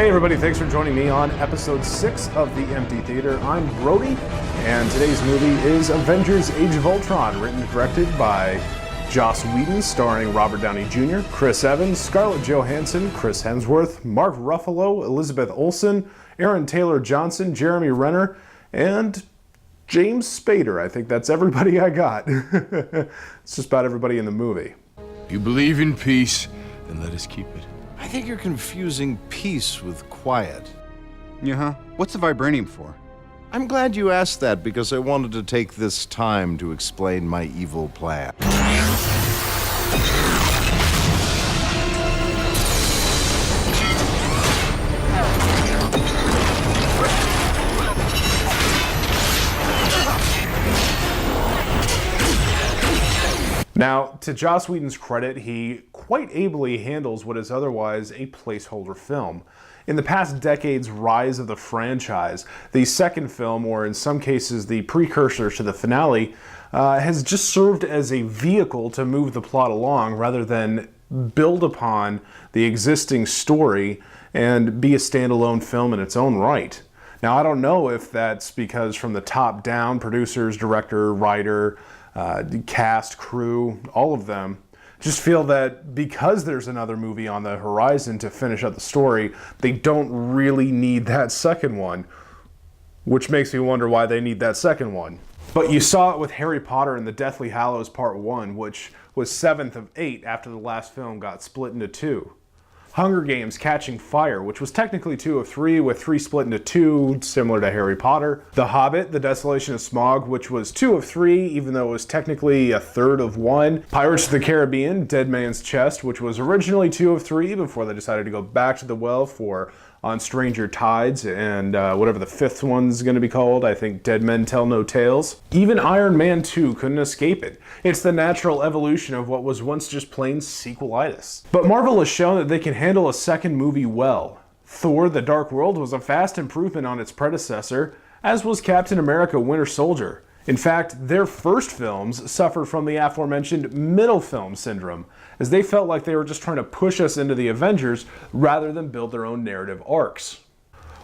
Hey everybody, thanks for joining me on episode 6 of The Empty Theater. I'm Brody, and today's movie is Avengers Age of Ultron, written and directed by Joss Whedon, starring Robert Downey Jr., Chris Evans, Scarlett Johansson, Chris Hemsworth, Mark Ruffalo, Elizabeth Olsen, Aaron Taylor Johnson, Jeremy Renner, and James Spader. I think that's everybody I got. It's just about everybody in the movie. You believe in peace, then let us keep it. I think you're confusing peace with quiet. Yeah, what's the vibranium for? I'm glad you asked that because I wanted to take this time to explain my evil plan. Now, to Joss Whedon's credit, he quite ably handles what is otherwise a placeholder film. In the past decade's rise of the franchise, the second film, or in some cases the precursor to the finale, has just served as a vehicle to move the plot along rather than build upon the existing story and be a standalone film in its own right. Now, I don't know if that's because from the top down, producers, director, writer, cast, crew, all of them just feel that because there's another movie on the horizon to finish up the story, they don't really need that second one, which makes me wonder why they need that second one. But you saw it with Harry Potter and the Deathly Hallows Part 1, which was 7th of 8 after the last film got split into 2. Hunger Games Catching Fire, which was technically 2 of 3, with 3 split into 2, similar to Harry Potter. The Hobbit, The Desolation of Smaug, which was 2 of 3, even though it was technically a third of 1. Pirates of the Caribbean, Dead Man's Chest, which was originally 2 of 3 before they decided to go back to the well for On Stranger Tides, and whatever the 5th one's going to be called, I think Dead Men Tell No Tales. Even Iron Man 2 couldn't escape it. It's the natural evolution of what was once just plain sequelitis. But Marvel has shown that they can handle a second movie well. Thor: The Dark World was a vast improvement on its predecessor, as was Captain America: Winter Soldier. In fact, their first films suffered from the aforementioned middle film syndrome, as they felt like they were just trying to push us into the Avengers rather than build their own narrative arcs.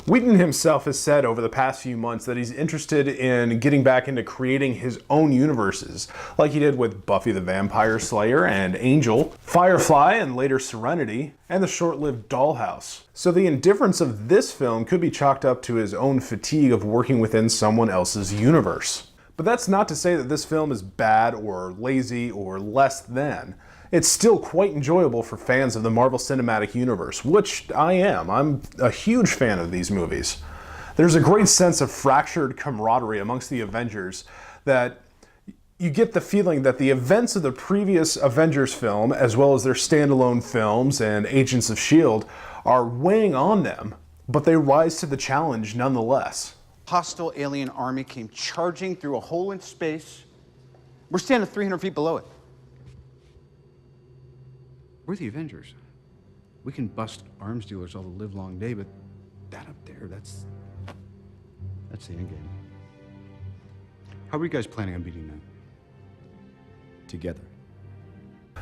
Whedon himself has said over the past few months that he's interested in getting back into creating his own universes, like he did with Buffy the Vampire Slayer and Angel, Firefly and later Serenity, and the short-lived Dollhouse. So the indifference of this film could be chalked up to his own fatigue of working within someone else's universe. But that's not to say that this film is bad or lazy or less than. It's still quite enjoyable for fans of the Marvel Cinematic Universe, which I am. I'm a huge fan of these movies. There's a great sense of fractured camaraderie amongst the Avengers that you get the feeling that the events of the previous Avengers film, as well as their standalone films and Agents of S.H.I.E.L.D., are weighing on them, but they rise to the challenge nonetheless. Hostile alien army came charging through a hole in space. We're standing 300 feet below it. We're the Avengers. We can bust arms dealers all the livelong day, but that up there, that's the end game. How are you guys planning on beating that? Together.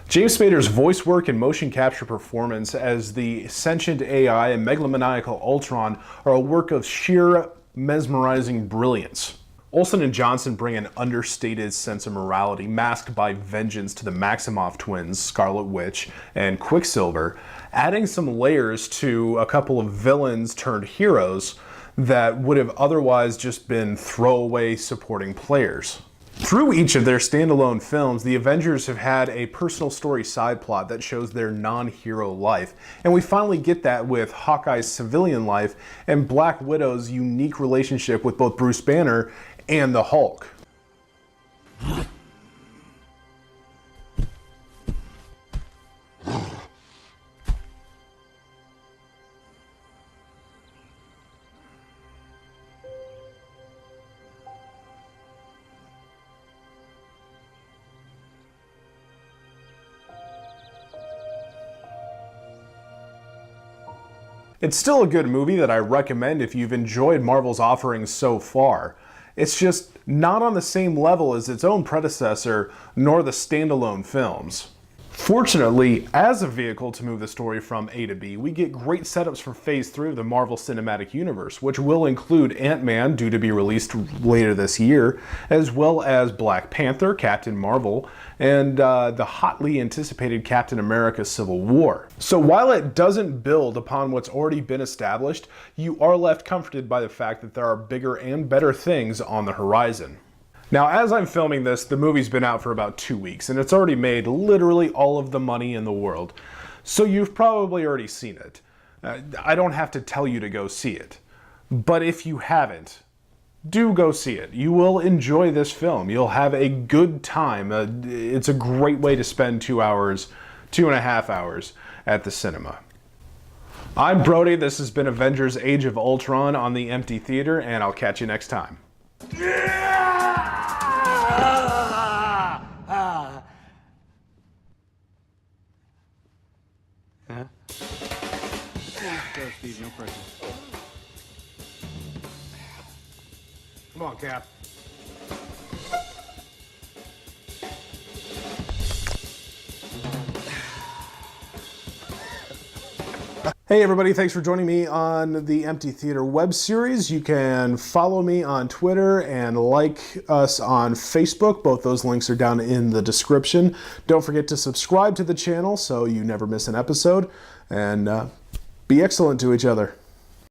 James Spader's voice work and motion capture performance as the sentient AI and megalomaniacal Ultron are a work of sheer mesmerizing brilliance. Olsen and Johansson bring an understated sense of morality masked by vengeance to the Maximoff twins, Scarlet Witch and Quicksilver, adding some layers to a couple of villains turned heroes that would have otherwise just been throwaway supporting players. Through each of their standalone films, the Avengers have had a personal story side plot that shows their non-hero life, and we finally get that with Hawkeye's civilian life and Black Widow's unique relationship with both Bruce Banner and the Hulk. It's still a good movie that I recommend if you've enjoyed Marvel's offerings so far. It's just not on the same level as its own predecessor, nor the standalone films. Fortunately, as a vehicle to move the story from A to B, we get great setups for Phase 3 of the Marvel Cinematic Universe, which will include Ant-Man, due to be released later this year, as well as Black Panther, Captain Marvel, and the hotly anticipated Captain America Civil War. So while it doesn't build upon what's already been established, you are left comforted by the fact that there are bigger and better things on the horizon. Now, as I'm filming this, the movie's been out for about 2 weeks, and it's already made literally all of the money in the world. So you've probably already seen it. I don't have to tell you to go see it. But if you haven't, do go see it. You will enjoy this film. You'll have a good time. It's a great way to spend 2 hours, 2.5 hours at the cinema. I'm Brody. This has been Avengers Age of Ultron on the Empty Theater, and I'll catch you next time. Go, Steve, no pressure. Come on, Cap. Hey everybody, thanks for joining me on the Empty Theater web series. You can follow me on Twitter and like us on Facebook. Both those links are down in the description. Don't forget to subscribe to the channel so you never miss an episode. And be excellent to each other.